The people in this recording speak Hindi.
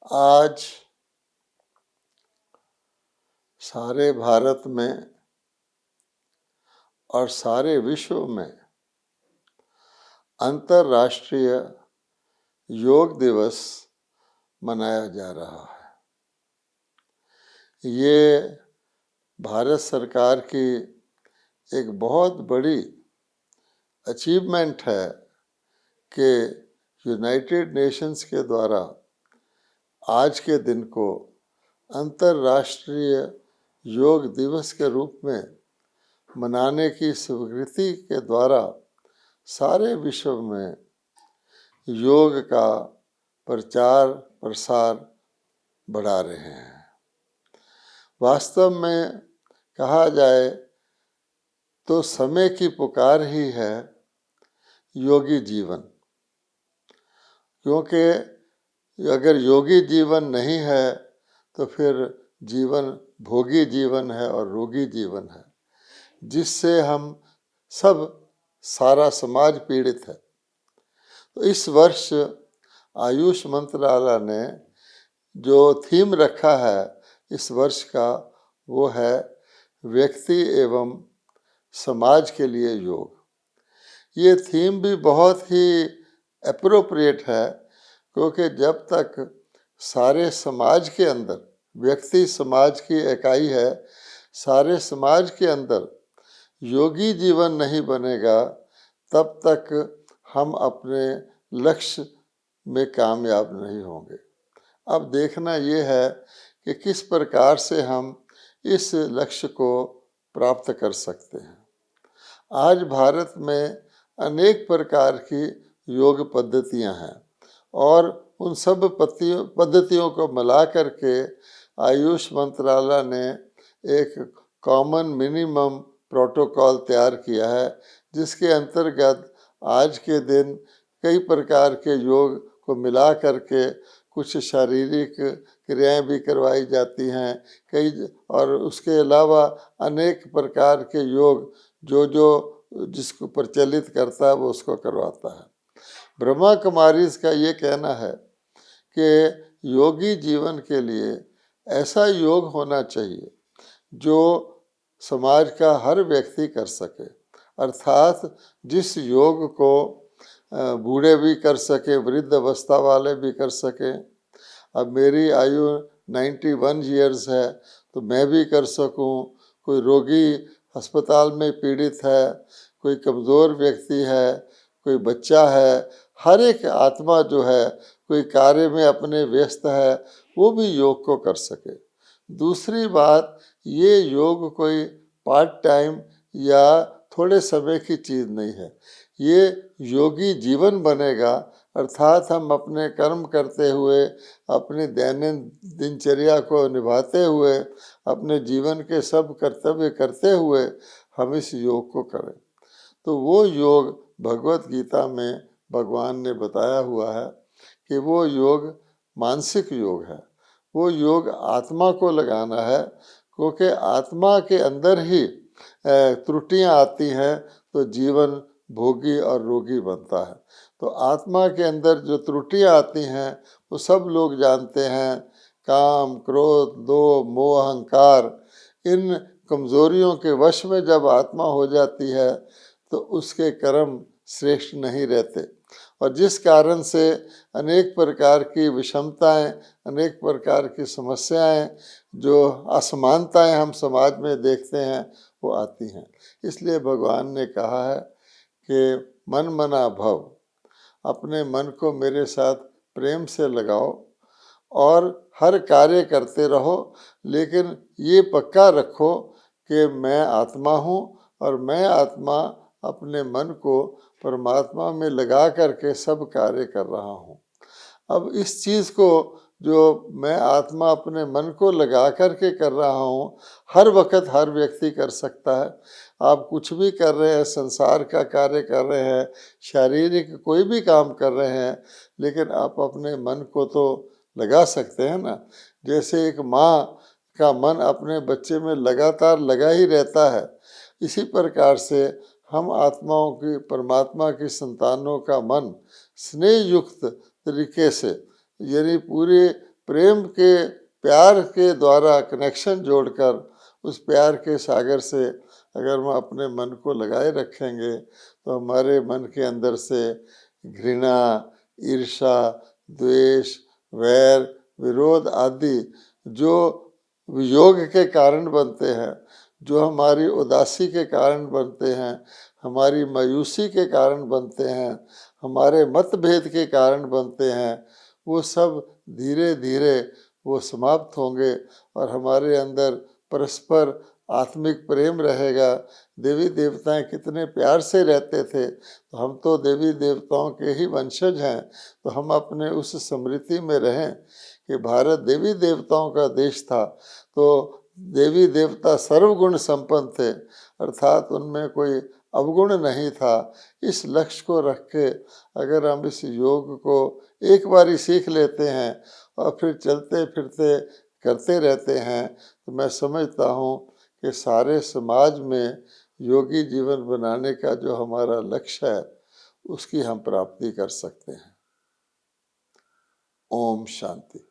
आज सारे भारत में और सारे विश्व में अंतर्राष्ट्रीय योग दिवस मनाया जा रहा है। ये भारत सरकार की एक बहुत बड़ी अचीवमेंट है कि यूनाइटेड नेशंस के द्वारा आज के दिन को अंतर्राष्ट्रीय योग दिवस के रूप में मनाने की स्वीकृति के द्वारा सारे विश्व में योग का प्रचार प्रसार बढ़ा रहे हैं। वास्तव में कहा जाए तो समय की पुकार ही है योगी जीवन, क्योंकि अगर योगी जीवन नहीं है तो फिर जीवन भोगी जीवन है और रोगी जीवन है, जिससे हम सब सारा समाज पीड़ित है। तो इस वर्ष आयुष मंत्रालय ने जो थीम रखा है इस वर्ष का, वो है व्यक्ति एवं समाज के लिए योग। ये थीम भी बहुत ही एप्रोप्रिएट है, क्योंकि जब तक सारे समाज के अंदर, व्यक्ति समाज की इकाई है, सारे समाज के अंदर योगी जीवन नहीं बनेगा तब तक हम अपने लक्ष्य में कामयाब नहीं होंगे। अब देखना ये है कि किस प्रकार से हम इस लक्ष्य को प्राप्त कर सकते हैं। आज भारत में अनेक प्रकार की योग पद्धतियां हैं और उन सब पद्धतियों को मिला करके आयुष मंत्रालय ने एक कॉमन मिनिमम प्रोटोकॉल तैयार किया है, जिसके अंतर्गत आज के दिन कई प्रकार के योग को मिला करके कुछ शारीरिक क्रियाएं भी करवाई जाती हैं कई, और उसके अलावा अनेक प्रकार के योग जो जिसको प्रचलित करता है वो उसको करवाता है। ब्रह्मा कुमारीज का ये कहना है कि योगी जीवन के लिए ऐसा योग होना चाहिए जो समाज का हर व्यक्ति कर सके, अर्थात जिस योग को बूढ़े भी कर सके, वृद्ध अवस्था वाले भी कर सकें। अब मेरी आयु 91 ईयर्स है तो मैं भी कर सकूं, कोई रोगी अस्पताल में पीड़ित है, कोई कमज़ोर व्यक्ति है, कोई बच्चा है, हर एक आत्मा जो है कोई कार्य में अपने व्यस्त है, वो भी योग को कर सके। दूसरी बात, ये योग कोई पार्ट टाइम या थोड़े समय की चीज़ नहीं है, ये योगी जीवन बनेगा, अर्थात हम अपने कर्म करते हुए, अपनी दैनिक दिनचर्या को निभाते हुए, अपने जीवन के सब कर्तव्य करते हुए हम इस योग को करें। तो वो योग भगवत गीता में भगवान ने बताया हुआ है कि वो योग मानसिक योग है, वो योग आत्मा को लगाना है, क्योंकि आत्मा के अंदर ही त्रुटियां आती हैं तो जीवन भोगी और रोगी बनता है। तो आत्मा के अंदर जो त्रुटियां आती हैं वो सब लोग जानते हैं, काम, क्रोध, लोभ, मोह, अहंकार, इन कमजोरियों के वश में जब आत्मा हो जाती है तो उसके कर्म श्रेष्ठ नहीं रहते, और जिस कारण से अनेक प्रकार की विषमताएं, अनेक प्रकार की समस्याएं, जो असमानताएं हम समाज में देखते हैं वो आती हैं। इसलिए भगवान ने कहा है कि मन मना भव, अपने मन को मेरे साथ प्रेम से लगाओ और हर कार्य करते रहो, लेकिन ये पक्का रखो कि मैं आत्मा हूँ और मैं आत्मा अपने मन को परमात्मा में लगा करके सब कार्य कर रहा हूँ। अब इस चीज़ को, जो मैं आत्मा अपने मन को लगा करके कर रहा हूँ, हर वक्त हर व्यक्ति कर सकता है। आप कुछ भी कर रहे हैं, संसार का कार्य कर रहे हैं, शारीरिक कोई भी काम कर रहे हैं, लेकिन आप अपने मन को तो लगा सकते हैं ना। जैसे एक माँ का मन अपने बच्चे में लगातार लगा ही रहता है, इसी प्रकार से हम आत्माओं की, परमात्मा की संतानों का मन स्नेह युक्त तरीके से, यानी पूरे प्रेम के प्यार के द्वारा कनेक्शन जोड़कर उस प्यार के सागर से अगर हम अपने मन को लगाए रखेंगे तो हमारे मन के अंदर से घृणा, ईर्ष्या, द्वेष, वैर, विरोध आदि जो वियोग के कारण बनते हैं, जो हमारी उदासी के कारण बनते हैं, हमारी मायूसी के कारण बनते हैं, हमारे मतभेद के कारण बनते हैं, वो सब धीरे धीरे वो समाप्त होंगे और हमारे अंदर परस्पर आत्मिक प्रेम रहेगा। देवी देवताएं कितने प्यार से रहते थे, तो हम तो देवी देवताओं के ही वंशज हैं, तो हम अपने उस स्मृति में रहें कि भारत देवी देवताओं का देश था, तो देवी देवता सर्वगुण संपन्न थे, अर्थात उनमें कोई अवगुण नहीं था। इस लक्ष्य को रख के अगर हम इस योग को एक बारी सीख लेते हैं और फिर चलते फिरते करते रहते हैं, तो मैं समझता हूँ कि सारे समाज में योगी जीवन बनाने का जो हमारा लक्ष्य है उसकी हम प्राप्ति कर सकते हैं। ओम शांति।